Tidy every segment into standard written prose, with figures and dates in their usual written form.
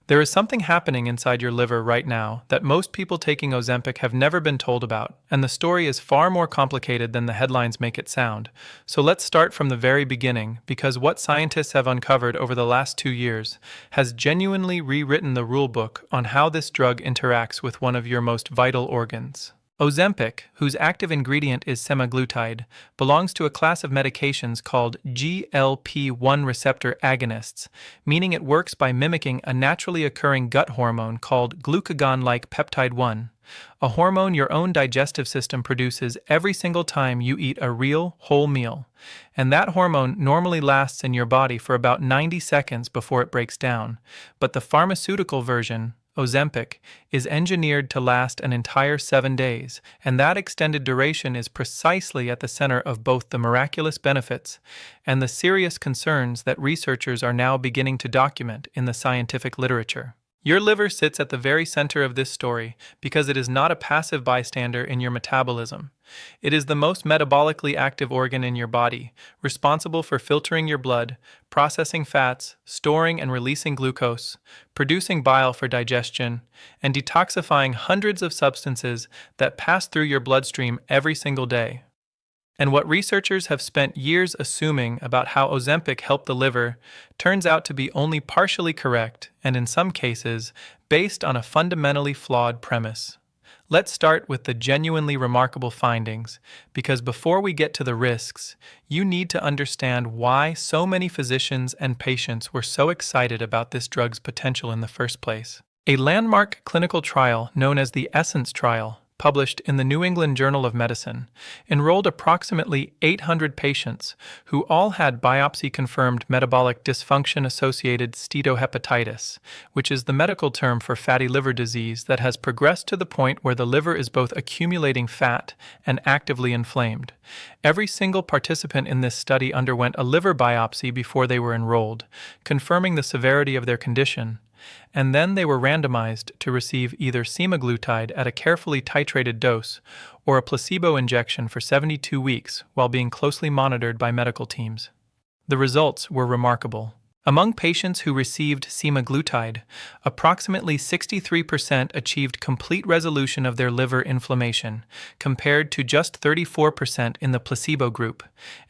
There is something happening inside your liver right now that most people taking Ozempic have never been told about, and the story is far more complicated than the headlines make it sound. So let's start from the very beginning, because what scientists have uncovered over the last 2 years has genuinely rewritten the rulebook on how this drug interacts with one of your most vital organs. Ozempic, whose active ingredient is semaglutide, belongs to a class of medications called GLP-1 receptor agonists, meaning it works by mimicking a naturally occurring gut hormone called glucagon-like peptide 1, a hormone your own digestive system produces every single time you eat a real, whole meal. And that hormone normally lasts in your body for about 90 seconds before it breaks down, but the pharmaceutical version, Ozempic, is engineered to last an entire 7 days, and that extended duration is precisely at the center of both the miraculous benefits and the serious concerns that researchers are now beginning to document in the scientific literature. Your liver sits at the very center of this story because it is not a passive bystander in your metabolism. It is the most metabolically active organ in your body, responsible for filtering your blood, processing fats, storing and releasing glucose, producing bile for digestion, and detoxifying hundreds of substances that pass through your bloodstream every single day. And what researchers have spent years assuming about how Ozempic helped the liver turns out to be only partially correct, and in some cases, based on a fundamentally flawed premise. Let's start with the genuinely remarkable findings, because before we get to the risks, you need to understand why so many physicians and patients were so excited about this drug's potential in the first place. A landmark clinical trial known as the Essence trial, published in the New England Journal of Medicine, enrolled approximately 800 patients who all had biopsy-confirmed metabolic dysfunction-associated steatohepatitis, which is the medical term for fatty liver disease that has progressed to the point where the liver is both accumulating fat and actively inflamed. Every single participant in this study underwent a liver biopsy before they were enrolled, confirming the severity of their condition, and then they were randomized to receive either semaglutide at a carefully titrated dose or a placebo injection for 72 weeks while being closely monitored by medical teams. The results were remarkable. Among patients who received semaglutide, approximately 63% achieved complete resolution of their liver inflammation, compared to just 34% in the placebo group.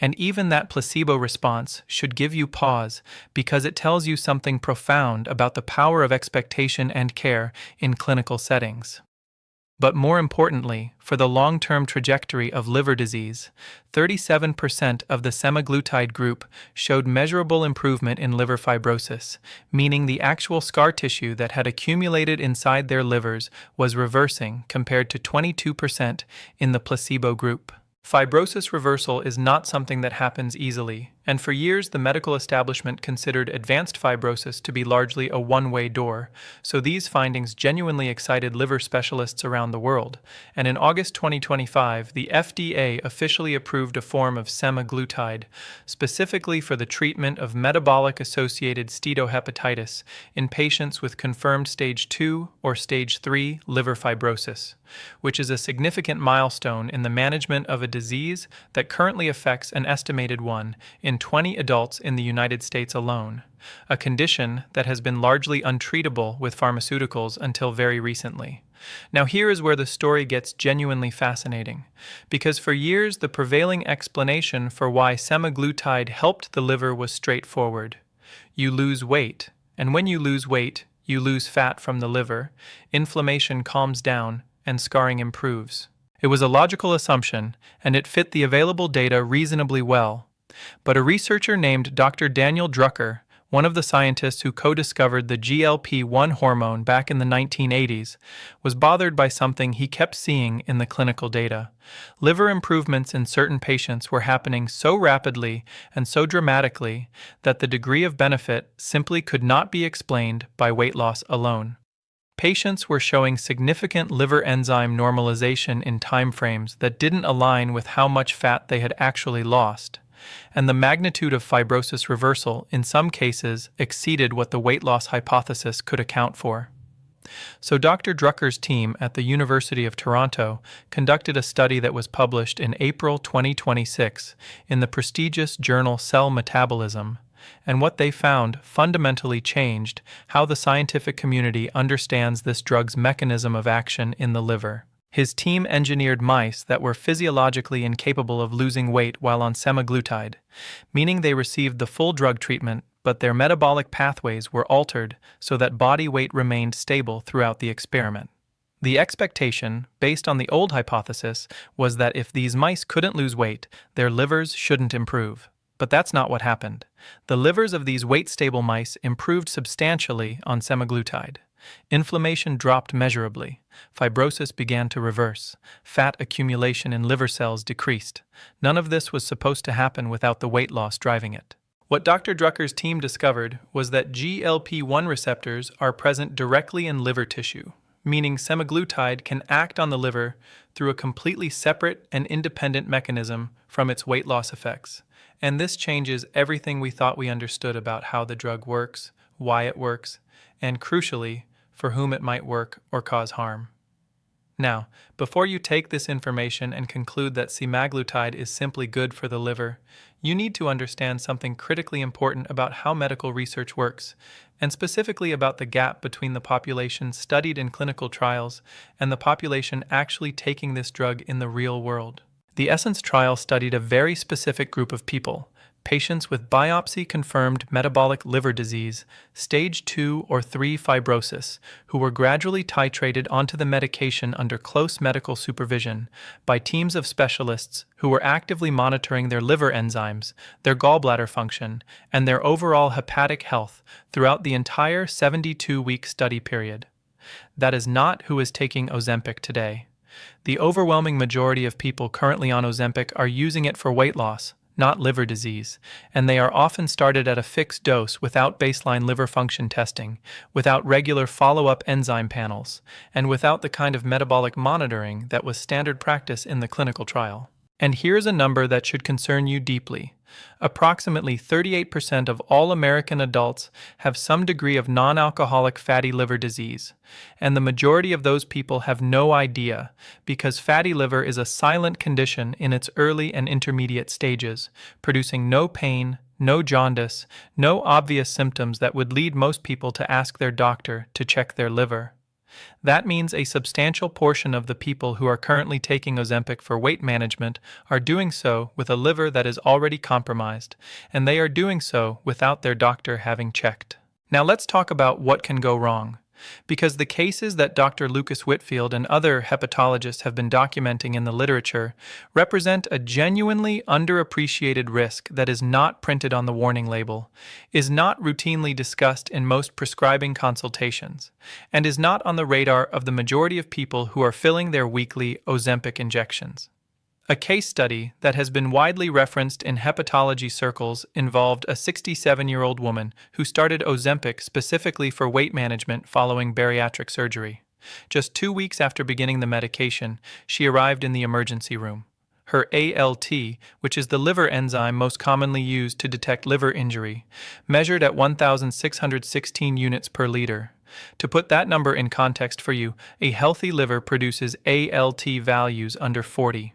And even that placebo response should give you pause, because it tells you something profound about the power of expectation and care in clinical settings. But more importantly, for the long-term trajectory of liver disease, 37% of the semaglutide group showed measurable improvement in liver fibrosis, meaning the actual scar tissue that had accumulated inside their livers was reversing compared to 22% in the placebo group. Fibrosis reversal is not something that happens easily, and for years the medical establishment considered advanced fibrosis to be largely a one-way door, so these findings genuinely excited liver specialists around the world, and in August 2025, the FDA officially approved a form of semaglutide, specifically for the treatment of metabolic-associated steatohepatitis in patients with confirmed stage 2 or stage 3 liver fibrosis, which is a significant milestone in the management of a disease that currently affects an estimated 1 in 20 adults in the United States alone, a condition that has been largely untreatable with pharmaceuticals until very recently. Now here is where the story gets genuinely fascinating, because for years the prevailing explanation for why semaglutide helped the liver was straightforward. You lose weight, and when you lose weight, you lose fat from the liver, inflammation calms down, and scarring improves. It was a logical assumption, and it fit the available data reasonably well. But a researcher named Dr. Daniel Drucker, one of the scientists who co-discovered the GLP-1 hormone back in the 1980s, was bothered by something he kept seeing in the clinical data. Liver improvements in certain patients were happening so rapidly and so dramatically that the degree of benefit simply could not be explained by weight loss alone. Patients were showing significant liver enzyme normalization in timeframes that didn't align with how much fat they had actually lost, and the magnitude of fibrosis reversal in some cases exceeded what the weight loss hypothesis could account for. So Dr. Drucker's team at the University of Toronto conducted a study that was published in April 2026 in the prestigious journal Cell Metabolism, and what they found fundamentally changed how the scientific community understands this drug's mechanism of action in the liver. His team engineered mice that were physiologically incapable of losing weight while on semaglutide, meaning they received the full drug treatment, but their metabolic pathways were altered so that body weight remained stable throughout the experiment. The expectation, based on the old hypothesis, was that if these mice couldn't lose weight, their livers shouldn't improve. But that's not what happened. The livers of these weight-stable mice improved substantially on semaglutide. Inflammation dropped measurably, fibrosis began to reverse, fat accumulation in liver cells decreased. None of this was supposed to happen without the weight loss driving it. What Dr. Drucker's team discovered was that GLP-1 receptors are present directly in liver tissue, meaning semaglutide can act on the liver through a completely separate and independent mechanism from its weight loss effects. And this changes everything we thought we understood about how the drug works, why it works, and crucially, for whom it might work or cause harm. Now, before you take this information and conclude that semaglutide is simply good for the liver, you need to understand something critically important about how medical research works, and specifically about the gap between the population studied in clinical trials and the population actually taking this drug in the real world. The Essence trial studied a very specific group of people, patients with biopsy-confirmed metabolic liver disease, stage 2 or 3 fibrosis, who were gradually titrated onto the medication under close medical supervision by teams of specialists who were actively monitoring their liver enzymes, their gallbladder function, and their overall hepatic health throughout the entire 72-week study period. That is not who is taking Ozempic today. The overwhelming majority of people currently on Ozempic are using it for weight loss, not liver disease, and they are often started at a fixed dose without baseline liver function testing, without regular follow-up enzyme panels, and without the kind of metabolic monitoring that was standard practice in the clinical trial. And here's a number that should concern you deeply. Approximately 38% of all American adults have some degree of non-alcoholic fatty liver disease, and the majority of those people have no idea because fatty liver is a silent condition in its early and intermediate stages, producing no pain, no jaundice, no obvious symptoms that would lead most people to ask their doctor to check their liver. That means a substantial portion of the people who are currently taking Ozempic for weight management are doing so with a liver that is already compromised, and they are doing so without their doctor having checked. Now let's talk about what can go wrong. Because the cases that Dr. Lucas Whitfield and other hepatologists have been documenting in the literature represent a genuinely underappreciated risk that is not printed on the warning label, is not routinely discussed in most prescribing consultations, and is not on the radar of the majority of people who are filling their weekly Ozempic injections. A case study that has been widely referenced in hepatology circles involved a 67-year-old woman who started Ozempic specifically for weight management following bariatric surgery. Just 2 weeks after beginning the medication, she arrived in the emergency room. Her ALT, which is the liver enzyme most commonly used to detect liver injury, measured at 1,616 units per liter. To put that number in context for you, a healthy liver produces ALT values under 40.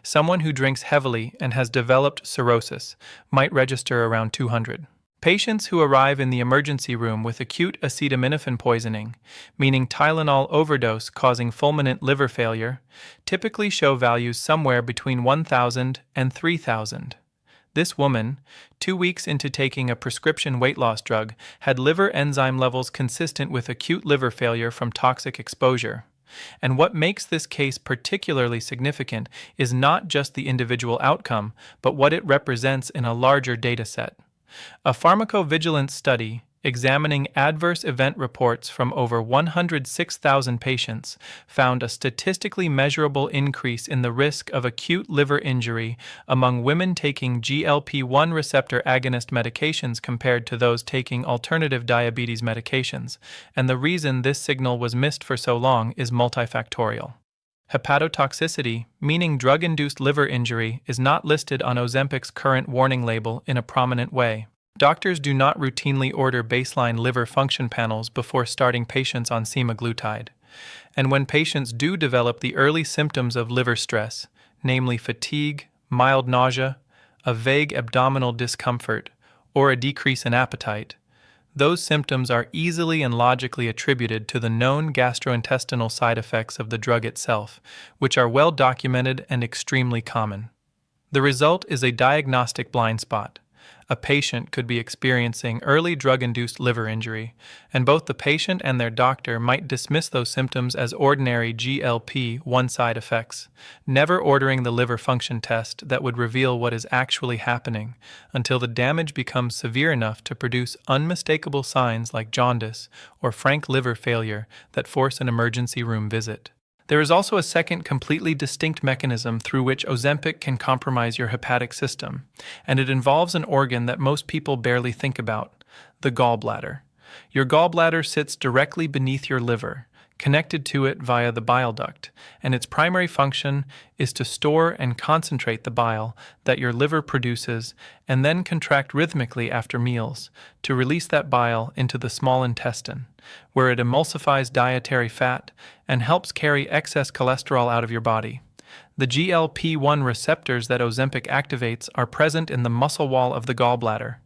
Someone who drinks heavily and has developed cirrhosis might register around 200. Patients who arrive in the emergency room with acute acetaminophen poisoning, meaning Tylenol overdose causing fulminant liver failure, typically show values somewhere between 1,000 and 3,000. This woman, 2 weeks into taking a prescription weight loss drug, had liver enzyme levels consistent with acute liver failure from toxic exposure. And what makes this case particularly significant is not just the individual outcome, but what it represents in a larger data set. A pharmacovigilance study examining adverse event reports from over 106,000 patients found a statistically measurable increase in the risk of acute liver injury among women taking GLP-1 receptor agonist medications compared to those taking alternative diabetes medications, and the reason this signal was missed for so long is multifactorial. Hepatotoxicity, meaning drug-induced liver injury, is not listed on Ozempic's current warning label in a prominent way. Doctors do not routinely order baseline liver function panels before starting patients on semaglutide. And when patients do develop the early symptoms of liver stress, namely fatigue, mild nausea, a vague abdominal discomfort, or a decrease in appetite, those symptoms are easily and logically attributed to the known gastrointestinal side effects of the drug itself, which are well documented and extremely common. The result is a diagnostic blind spot. A patient could be experiencing early drug-induced liver injury, and both the patient and their doctor might dismiss those symptoms as ordinary GLP-1 side effects, never ordering the liver function test that would reveal what is actually happening until the damage becomes severe enough to produce unmistakable signs like jaundice or frank liver failure that force an emergency room visit. There is also a second completely distinct mechanism through which Ozempic can compromise your hepatic system, and it involves an organ that most people barely think about: the gallbladder. Your gallbladder sits directly beneath your liver, connected to it via the bile duct, and its primary function is to store and concentrate the bile that your liver produces and then contract rhythmically after meals to release that bile into the small intestine, where it emulsifies dietary fat and helps carry excess cholesterol out of your body. The GLP-1 receptors that Ozempic activates are present in the muscle wall of the gallbladder,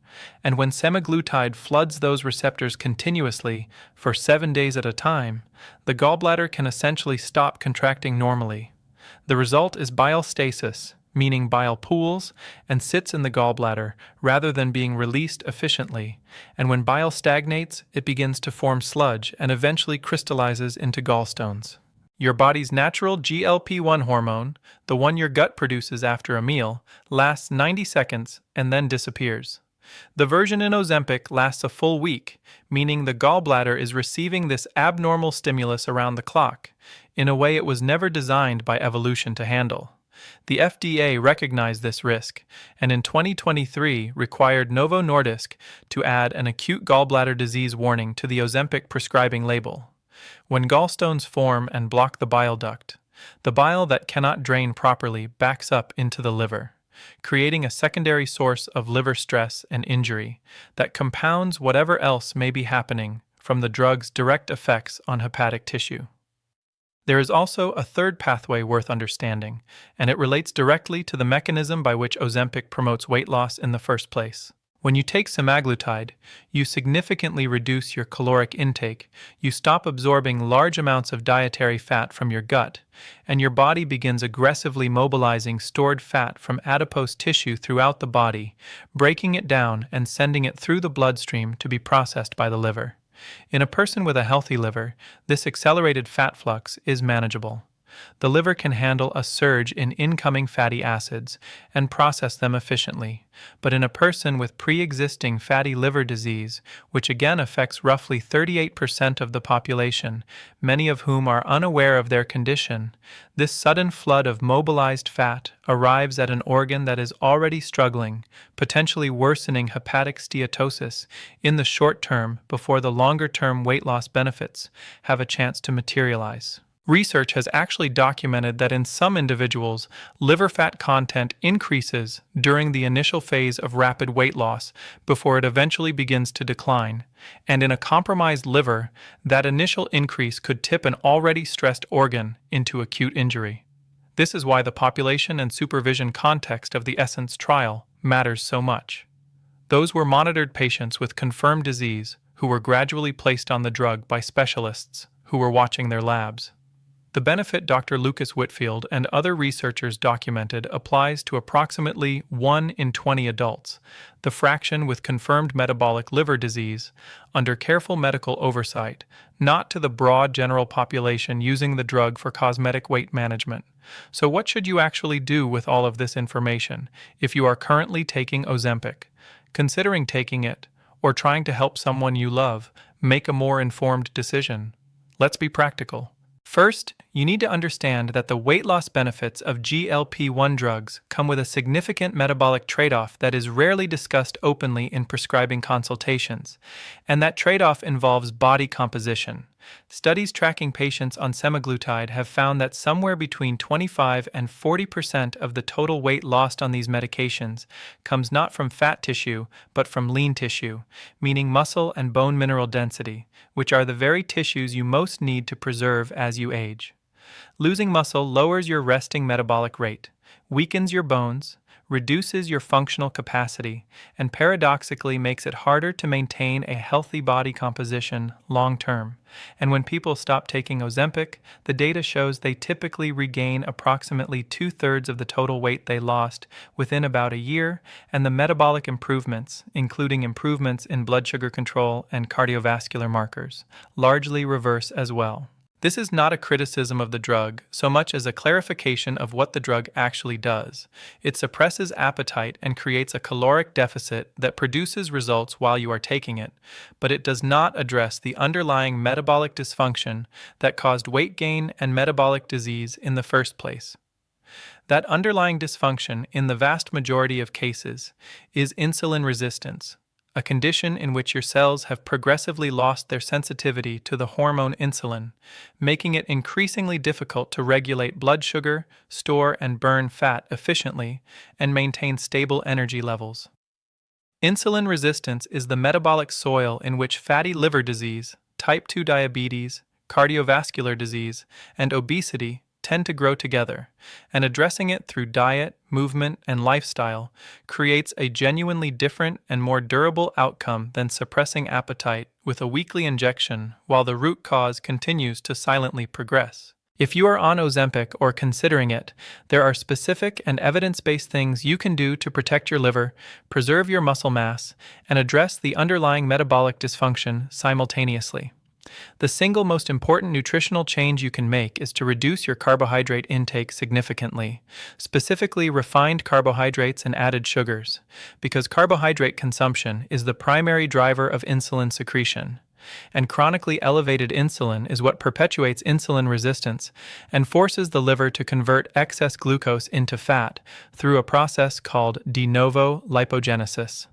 and when semaglutide floods those receptors continuously for 7 days at a time, the gallbladder can essentially stop contracting normally. The result is bile stasis, meaning bile pools and sits in the gallbladder rather than being released efficiently, and when bile stagnates, it begins to form sludge and eventually crystallizes into gallstones. Your body's natural GLP-1 hormone, the one your gut produces after a meal, lasts 90 seconds and then disappears. The version in Ozempic lasts a full week, meaning the gallbladder is receiving this abnormal stimulus around the clock, in a way it was never designed by evolution to handle. The FDA recognized this risk, and in 2023 required Novo Nordisk to add an acute gallbladder disease warning to the Ozempic prescribing label. When gallstones form and block the bile duct, the bile that cannot drain properly backs up into the liver, creating a secondary source of liver stress and injury that compounds whatever else may be happening from the drug's direct effects on hepatic tissue. There is also a third pathway worth understanding, and it relates directly to the mechanism by which Ozempic promotes weight loss in the first place. When you take semaglutide, you significantly reduce your caloric intake, you stop absorbing large amounts of dietary fat from your gut, and your body begins aggressively mobilizing stored fat from adipose tissue throughout the body, breaking it down and sending it through the bloodstream to be processed by the liver. In a person with a healthy liver, this accelerated fat flux is manageable. The liver can handle a surge in incoming fatty acids and process them efficiently, but in a person with pre-existing fatty liver disease, which again affects roughly 38% of the population, many of whom are unaware of their condition, this sudden flood of mobilized fat arrives at an organ that is already struggling, potentially worsening hepatic steatosis in the short term before the longer-term weight loss benefits have a chance to materialize. Research has actually documented that in some individuals, liver fat content increases during the initial phase of rapid weight loss before it eventually begins to decline, and in a compromised liver, that initial increase could tip an already stressed organ into acute injury. This is why the population and supervision context of the Essence trial matters so much. Those were monitored patients with confirmed disease who were gradually placed on the drug by specialists who were watching their labs. The benefit Dr. Lucas Whitfield and other researchers documented applies to approximately 1 in 20 adults, the fraction with confirmed metabolic liver disease, under careful medical oversight, not to the broad general population using the drug for cosmetic weight management. So what should you actually do with all of this information if you are currently taking Ozempic, considering taking it, or trying to help someone you love make a more informed decision? Let's be practical. First, you need to understand that the weight loss benefits of GLP-1 drugs come with a significant metabolic trade-off that is rarely discussed openly in prescribing consultations, and that trade-off involves body composition. Studies tracking patients on semaglutide have found that somewhere between 25 and 40% of the total weight lost on these medications comes not from fat tissue, but from lean tissue, meaning muscle and bone mineral density, which are the very tissues you most need to preserve as you age. Losing muscle lowers your resting metabolic rate, weakens your bones, reduces your functional capacity, and paradoxically makes it harder to maintain a healthy body composition long term. And when people stop taking Ozempic, the data shows they typically regain approximately 2/3 of the total weight they lost within about a year, and the metabolic improvements, including improvements in blood sugar control and cardiovascular markers, largely reverse as well. This is not a criticism of the drug so much as a clarification of what the drug actually does. It suppresses appetite and creates a caloric deficit that produces results while you are taking it, but it does not address the underlying metabolic dysfunction that caused weight gain and metabolic disease in the first place. That underlying dysfunction, in the vast majority of cases, is insulin resistance, a condition in which your cells have progressively lost their sensitivity to the hormone insulin, making it increasingly difficult to regulate blood sugar, store and burn fat efficiently, and maintain stable energy levels. Insulin resistance is the metabolic soil in which fatty liver disease, type 2 diabetes, cardiovascular disease, and obesity tend to grow together, and addressing it through diet, movement, and lifestyle creates a genuinely different and more durable outcome than suppressing appetite with a weekly injection while the root cause continues to silently progress. If you are on Ozempic or considering it, there are specific and evidence-based things you can do to protect your liver, preserve your muscle mass, and address the underlying metabolic dysfunction simultaneously. The single most important nutritional change you can make is to reduce your carbohydrate intake significantly, specifically refined carbohydrates and added sugars, because carbohydrate consumption is the primary driver of insulin secretion, and chronically elevated insulin is what perpetuates insulin resistance and forces the liver to convert excess glucose into fat through a process called de novo lipogenesis.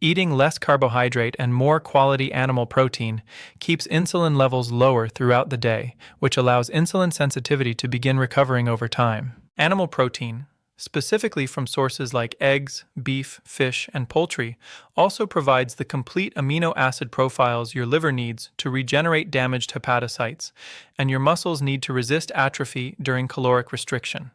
Eating less carbohydrate and more quality animal protein keeps insulin levels lower throughout the day, which allows insulin sensitivity to begin recovering over time. Animal protein, specifically from sources like eggs, beef, fish, and poultry, also provides the complete amino acid profiles your liver needs to regenerate damaged hepatocytes, and your muscles need to resist atrophy during caloric restriction.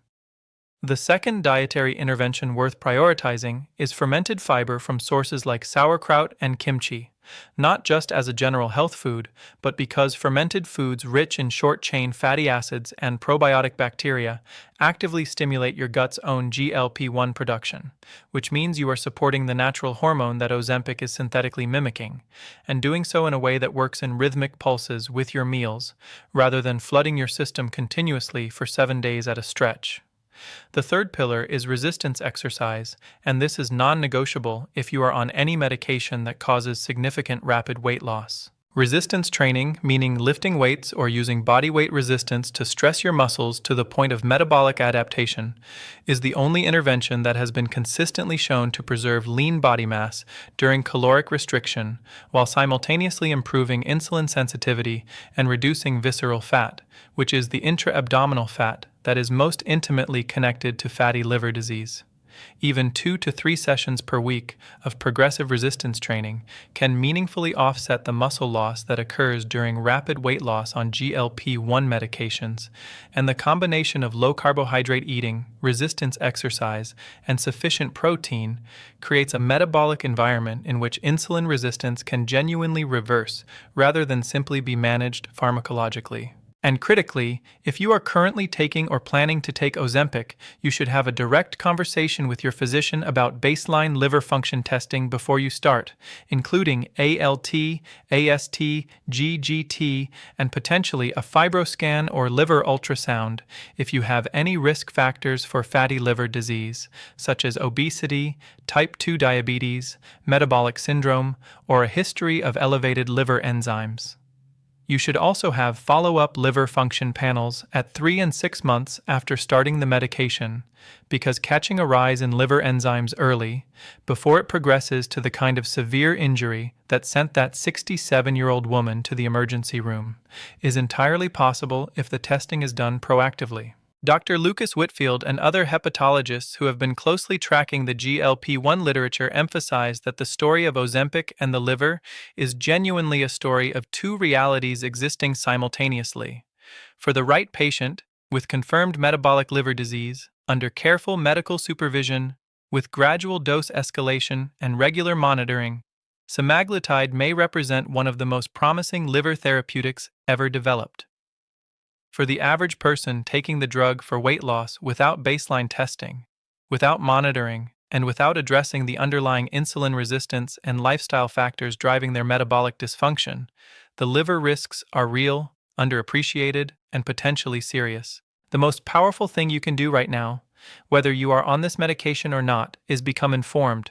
The second dietary intervention worth prioritizing is fermented fiber from sources like sauerkraut and kimchi, not just as a general health food, but because fermented foods rich in short-chain fatty acids and probiotic bacteria actively stimulate your gut's own GLP-1 production, which means you are supporting the natural hormone that Ozempic is synthetically mimicking, and doing so in a way that works in rhythmic pulses with your meals, rather than flooding your system continuously for 7 days at a stretch. The third pillar is resistance exercise, and this is non-negotiable if you are on any medication that causes significant rapid weight loss. Resistance training, meaning lifting weights or using body weight resistance to stress your muscles to the point of metabolic adaptation, is the only intervention that has been consistently shown to preserve lean body mass during caloric restriction while simultaneously improving insulin sensitivity and reducing visceral fat, which is the intra-abdominal fat that is most intimately connected to fatty liver disease. Even 2 to 3 sessions per week of progressive resistance training can meaningfully offset the muscle loss that occurs during rapid weight loss on GLP-1 medications, and the combination of low-carbohydrate eating, resistance exercise, and sufficient protein creates a metabolic environment in which insulin resistance can genuinely reverse rather than simply be managed pharmacologically. And critically, if you are currently taking or planning to take Ozempic, you should have a direct conversation with your physician about baseline liver function testing before you start, including ALT, AST, GGT, and potentially a fibroscan or liver ultrasound if you have any risk factors for fatty liver disease, such as obesity, type 2 diabetes, metabolic syndrome, or a history of elevated liver enzymes. You should also have follow-up liver function panels at 3 and 6 months after starting the medication, because catching a rise in liver enzymes early, before it progresses to the kind of severe injury that sent that 67-year-old woman to the emergency room, is entirely possible if the testing is done proactively. Dr. Lucas Whitfield and other hepatologists who have been closely tracking the GLP-1 literature emphasize that the story of Ozempic and the liver is genuinely a story of two realities existing simultaneously. For the right patient, with confirmed metabolic liver disease, under careful medical supervision, With gradual dose escalation and regular monitoring, semaglutide may represent one of the most promising liver therapeutics ever developed. For the average person taking the drug for weight loss without baseline testing, without monitoring, and without addressing the underlying insulin resistance and lifestyle factors driving their metabolic dysfunction, the liver risks are real, underappreciated, and potentially serious. The most powerful thing you can do right now, whether you are on this medication or not, is become informed.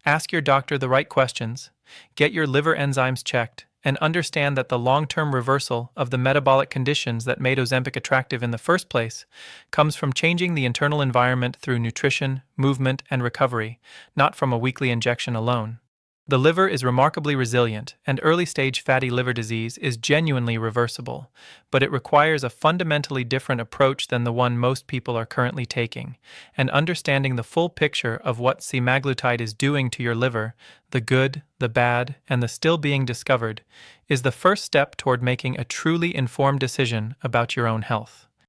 Ask your doctor the right questions, get your liver enzymes checked, and understand that the long-term reversal of the metabolic conditions that made Ozempic attractive in the first place comes from changing the internal environment through nutrition, movement, and recovery, not from a weekly injection alone. The liver is remarkably resilient, and early-stage fatty liver disease is genuinely reversible, but it requires a fundamentally different approach than the one most people are currently taking, and understanding the full picture of what semaglutide is doing to your liver, the good, the bad, and the still being discovered, is the first step toward making a truly informed decision about your own health.